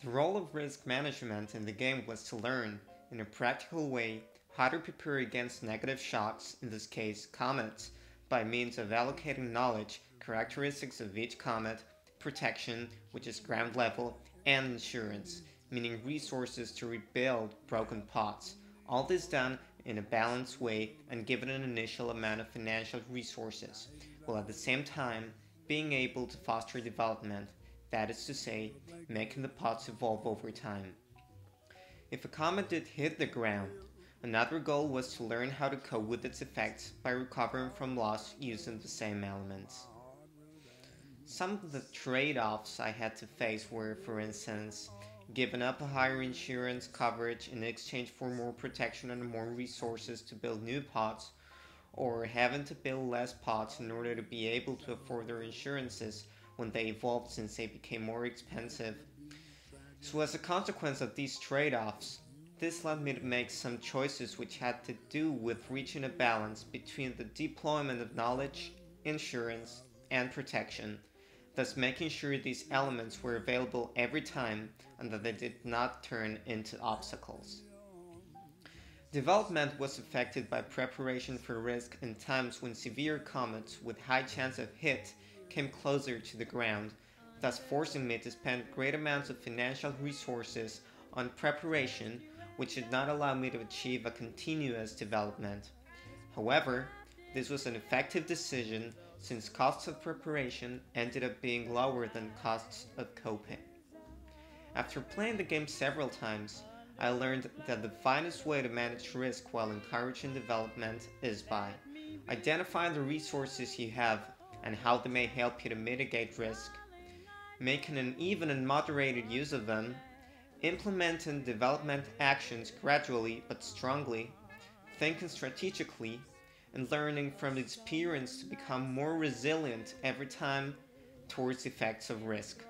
The role of risk management in the game was to learn, in a practical way, how to prepare against negative shocks, in this case comets, by means of allocating knowledge, characteristics of each comet, protection, which is ground level, and insurance, meaning resources to rebuild broken pots. All this done in a balanced way and given an initial amount of financial resources, while at the same time being able to foster development, that is to say, making the pots evolve over time. If a comet did hit the ground, another goal was to learn how to cope with its effects by recovering from loss using the same elements. Some of the trade-offs I had to face were, for instance, giving up a higher insurance coverage in exchange for more protection and more resources to build new pots, or having to build less pots in order to be able to afford their insurances when they evolved since they became more expensive. So as a consequence of these trade-offs, this led me to make some choices which had to do with reaching a balance between the deployment of knowledge, insurance, and protection, thus making sure these elements were available every time and that they did not turn into obstacles. Development was affected by preparation for risk in times when severe comets with high chance of hit came closer to the ground, thus forcing me to spend great amounts of financial resources on preparation which did not allow me to achieve a continuous development. However, this was an effective decision since costs of preparation ended up being lower than costs of coping. After playing the game several times, I learned that the finest way to manage risk while encouraging development is by identifying the resources you have and how they may help you to mitigate risk, making an even and moderated use of them, implementing development actions gradually but strongly, thinking strategically, and learning from the experience to become more resilient every time towards the effects of risk.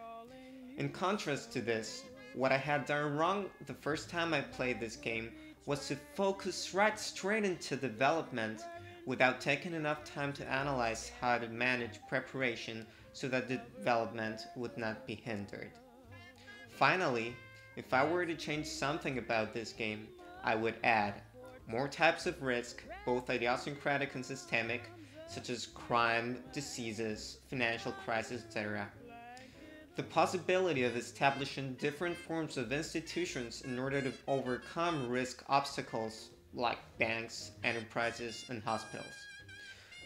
In contrast to this, what I had done wrong the first time I played this game was to focus right straight into development without taking enough time to analyze how to manage preparation so that the development would not be hindered. Finally, if I were to change something about this game, I would add more types of risk, both idiosyncratic and systemic, such as crime, diseases, financial crisis, etc. The possibility of establishing different forms of institutions in order to overcome risk obstacles like banks, enterprises, and hospitals.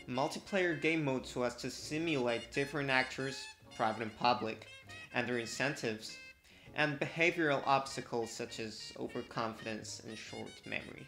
Multiplayer game mode so as to simulate different actors, private and public, and their incentives, and behavioral obstacles such as overconfidence and short memory.